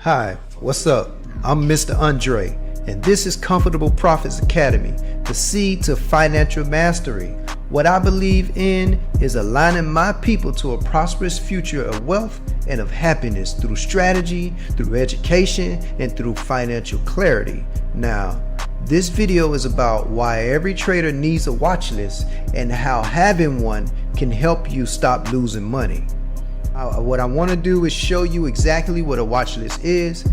Hi, what's up? I'm Mr. Andrae, and this is Comfortable Profits Academy, the seed to financial mastery. What I believe in is aligning my people to a prosperous future of wealth and of happiness through strategy, through education, and through financial clarity. Now, this video is about why every trader needs a watch list and how having one can help you stop losing money. What I want to do is show you exactly what a watch list is,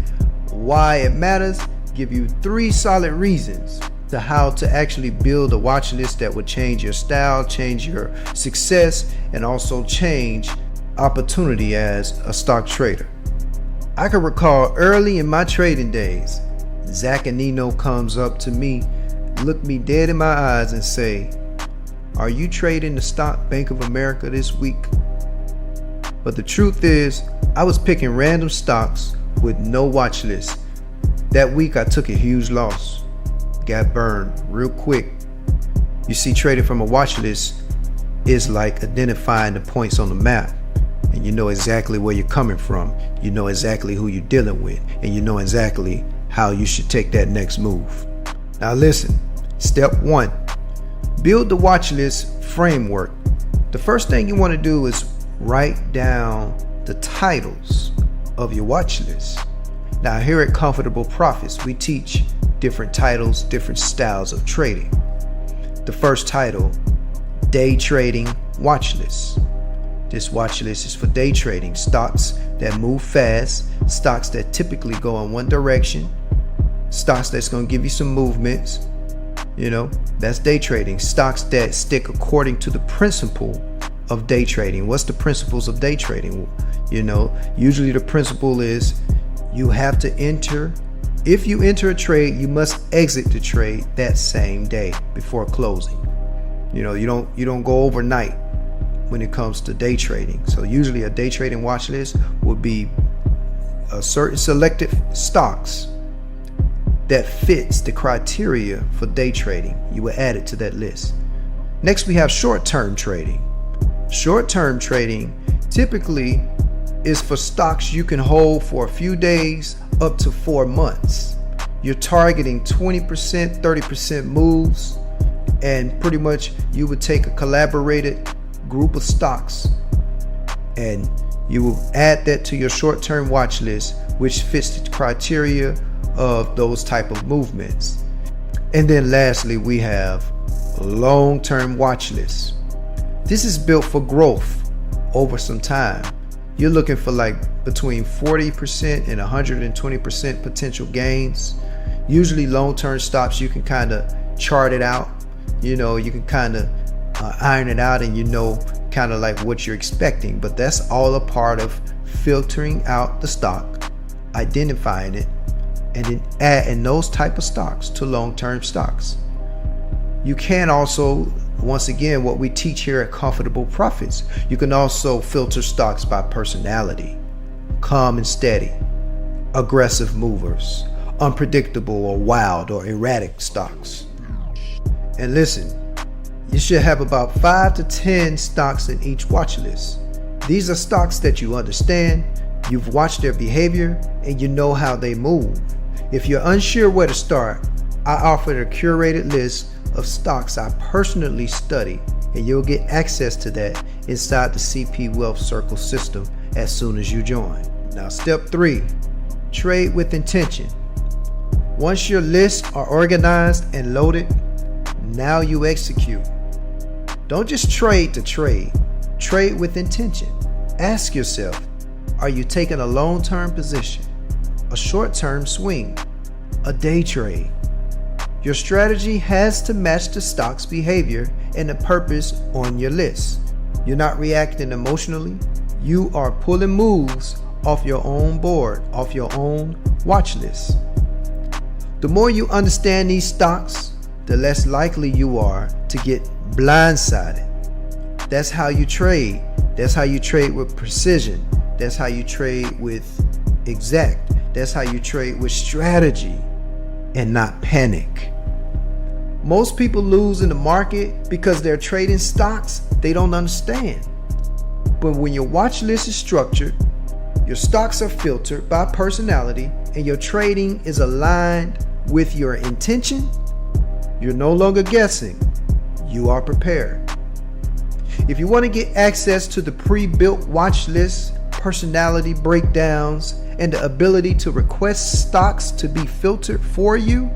why it matters, give you 3 solid reasons to how to actually build a watch list that would change your style, change your success, and also change opportunity as a stock trader. I can recall early in my trading days, Zach and Nino comes up to me, look me dead in my eyes and say, "Are you trading the stock Bank of America this week?" But the truth is, I was picking random stocks with no watch list. That week I took a huge loss. Got burned real quick. You see, trading from a watch list is like identifying the points on the map. And you know exactly where you're coming from. You know exactly who you're dealing with. And you know exactly how you should take that next move. Now listen, step 1, build the watch list framework. The first thing you want to do is write down the titles of your watch list. Now here at Comfortable Profits, we teach different titles, different styles of trading. The first title, day trading watch list. This watch list is for day trading, stocks that move fast, stocks that typically go in one direction, stocks that's going to give you some movements. That's day trading. Stocks that stick according to the principle of day trading. What's the principles of day trading? Usually the principle is you have to enter. If you enter a trade, you must exit the trade that same day before closing. You don't go overnight when it comes to day trading. So usually a day trading watch list would be a certain selected stocks that fits the criteria for day trading. You will add it to that list. Next, we have short-term trading. Short-term trading typically is for stocks you can hold for a few days up to 4 months. You're targeting 20%, 30% moves, and pretty much you would take a collaborated group of stocks and you will add that to your short-term watch list, which fits the criteria of those type of movements. And then lastly, we have long-term watch lists. This is built for growth over some time. You're looking for like between 40% and 120% potential gains. Usually long-term stops, you can kind of chart it out. You can kind of iron it out, and kind of like what you're expecting. But that's all a part of filtering out the stock, identifying it, and then adding those type of stocks to long-term stocks. You can also, once again, what we teach here at Comfortable Profits, you can also filter stocks by personality: calm and steady, aggressive movers, unpredictable or wild or erratic stocks. And listen, you should have about 5 to 10 stocks in each watch list. These are stocks that you understand, you've watched their behavior, and you know how they move. If you're unsure where to start, I offer a curated list of stocks I personally study, and you'll get access to that inside the CP Wealth Circle system as soon as you join. Now, step 3, trade with intention. Once your lists are organized and loaded, now you execute. Don't just trade to trade. Trade with intention. Ask yourself, are you taking a long-term position, a short-term swing, a day trade? Your strategy has to match the stock's behavior and the purpose on your list. You're not reacting emotionally. You are pulling moves off your own board, off your own watch list. The more you understand these stocks, the less likely you are to get blindsided. That's how you trade. That's how you trade with precision. That's how you trade with exact. That's how you trade with strategy and not panic. Most people lose in the market because they're trading stocks they don't understand. But when your watch list is structured, Your stocks are filtered by personality and your trading is aligned with your intention, you're no longer guessing, you are prepared. If you want to get access to the pre-built watch list, personality breakdowns, and the ability to request stocks to be filtered for you,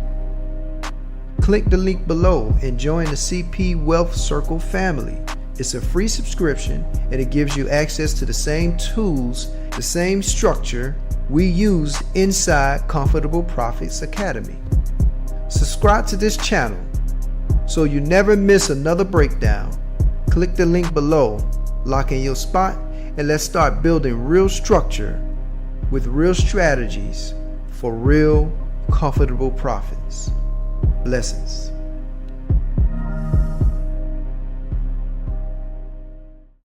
click the link below and join the CP Wealth Circle family. It's a free subscription and it gives you access to the same tools, the same structure we use inside Comfortable Profits Academy. Subscribe to this channel so you never miss another breakdown. Click the link below, lock in your spot, and let's start building real structure with real strategies for real comfortable profits. Blessings.